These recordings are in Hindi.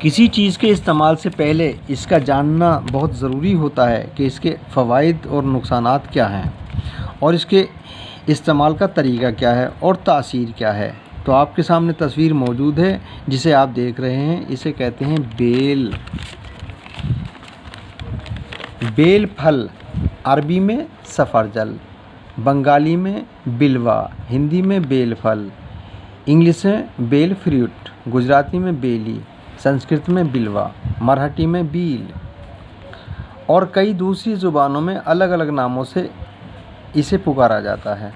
किसी चीज़ के इस्तेमाल से पहले इसका जानना बहुत ज़रूरी होता है कि इसके फ़वाइद और नुकसानात क्या हैं और इसके इस्तेमाल का तरीक़ा क्या है और तासीर क्या है। तो आपके सामने तस्वीर मौजूद है जिसे आप देख रहे हैं, इसे कहते हैं बेल। बेल फल अरबी में सफ़रजल, बंगाली में बिलवा, हिंदी में बेल फल, इंग्लिश में बेल फ्रूट, गुजराती में बेली, संस्कृत में बिलवा, मराठी में बील और कई दूसरी ज़ुबानों में अलग अलग नामों से इसे पुकारा जाता है।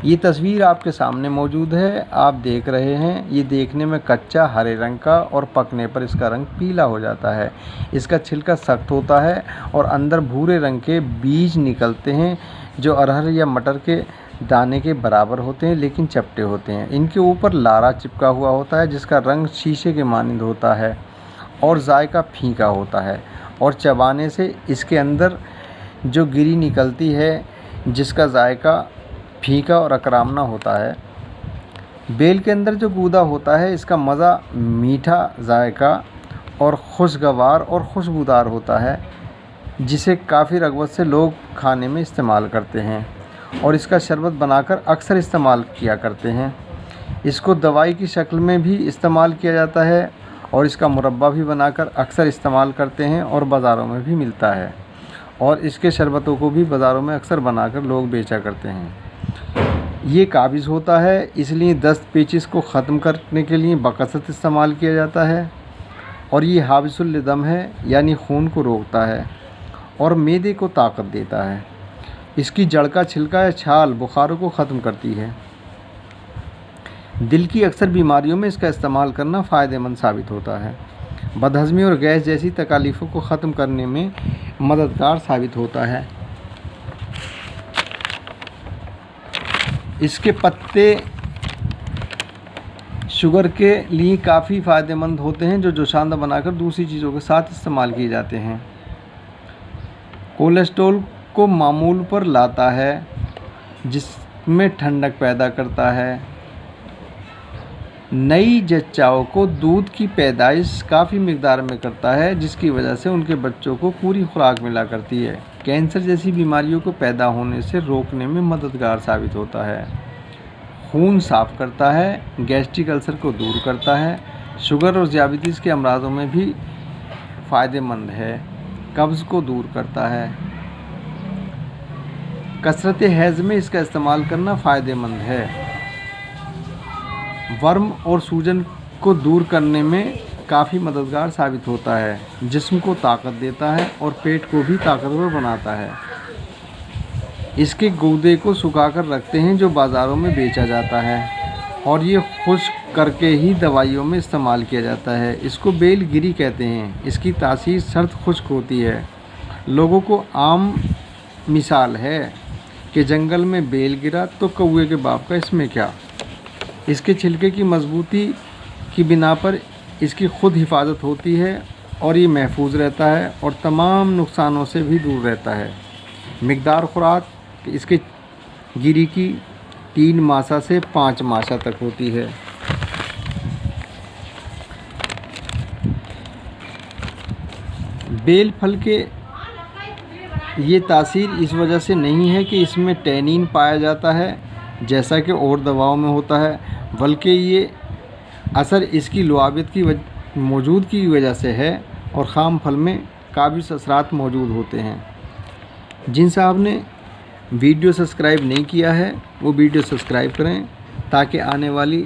ये तस्वीर आपके सामने मौजूद है, आप देख रहे हैं। ये देखने में कच्चा हरे रंग का और पकने पर इसका रंग पीला हो जाता है। इसका छिलका सख्त होता है और अंदर भूरे रंग के बीज निकलते हैं जो अरहर या मटर के दाने के बराबर होते हैं लेकिन चपटे होते हैं। इनके ऊपर लारा चिपका हुआ होता है जिसका रंग शीशे के मानिंद होता है और जायका फीका होता है और चबाने से इसके अंदर जो गिरी निकलती है जिसका जायका फीका और अकरामना होता है। बेल के अंदर जो गूदा होता है इसका मज़ा मीठा जायका और खुशगवार और खुशबूदार होता है जिसे काफ़ी रग़बत से लोग खाने में इस्तेमाल करते हैं और इसका शरबत बनाकर अक्सर इस्तेमाल किया करते हैं। इसको दवाई की शक्ल में भी इस्तेमाल किया जाता है और इसका मुरब्बा भी बनाकर अक्सर इस्तेमाल करते हैं और बाज़ारों में भी मिलता है और इसके शरबतों को भी बाज़ारों में अक्सर बनाकर लोग बेचा करते हैं। ये काबिज़ होता है, इसलिए दस्त पेचिश को ख़त्म करने के लिए बकसरत इस्तेमाल किया जाता है और ये हाबिसुल दम है, यानी खून को रोकता है और मैदे को ताकत देता है। इसकी जड़ का छिलका या छाल बुखारों को ख़त्म करती है। दिल की अक्सर बीमारियों में इसका इस्तेमाल करना फ़ायदेमंद साबित होता है। बदहज़मी और गैस जैसी तकालीफ़ों को ख़त्म करने में मददगार साबित होता है। इसके पत्ते शुगर के लिए काफ़ी फ़ायदेमंद होते हैं जो जोशांदा बनाकर दूसरी चीज़ों के साथ इस्तेमाल किए जाते हैं। कोलेस्ट्रॉल को मामूल पर लाता है, जिसमें ठंडक पैदा करता है। नई जच्चाओं को दूध की पैदाइश काफ़ी मिकदार में करता है जिसकी वजह से उनके बच्चों को पूरी खुराक मिला करती है। कैंसर जैसी बीमारियों को पैदा होने से रोकने में मददगार साबित होता है। खून साफ़ करता है, गैस्ट्रिक अल्सर को दूर करता है, शुगर और ज़ियाबतीस के अमराज़ों में भी फ़ायदेमंद है, कब्ज़ को दूर करता है। कसरत हैज़ में इसका इस्तेमाल करना फ़ायदेमंद है। वर्म और सूजन को दूर करने में काफ़ी मददगार साबित होता है, जिस्म को ताकत देता है और पेट को भी ताकतवर बनाता है। इसके गूदे को सुखाकर रखते हैं जो बाज़ारों में बेचा जाता है और ये खुश्क करके ही दवाइयों में इस्तेमाल किया जाता है। इसको बेल गिरी कहते हैं। इसकी तासीर सर्द खुश्क होती है। लोगों को आम मिसाल है कि जंगल में बेल गिरा तो कौवे के बाप का इसमें क्या। इसके छिलके की मजबूती की बिना पर इसकी खुद हिफाजत होती है और ये महफूज रहता है और तमाम नुकसानों से भी दूर रहता है। मिकदार खुराक इसके गिरी की 3 मासा से 5 मासा तक होती है। बेल फल के ये तासीर इस वजह से नहीं है कि इसमें टैनिन पाया जाता है जैसा कि और दवाओं में होता है, बल्कि ये असर इसकी लुआबियत की मौजूदगी की वजह से है और ख़ाम फल में काबिज़ असरात मौजूद होते हैं। जिन साहब ने वीडियो सब्सक्राइब नहीं किया है वो वीडियो सब्सक्राइब करें ताकि आने वाली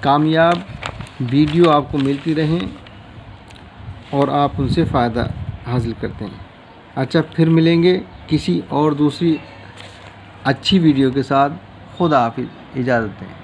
कामयाब वीडियो आपको मिलती रहें और आप उनसे फ़ायदा हासिल करते हैं। अच्छा, फिर मिलेंगे किसी और दूसरी अच्छी वीडियो के साथ। खुदा हाफिज़, इजाज़त दें।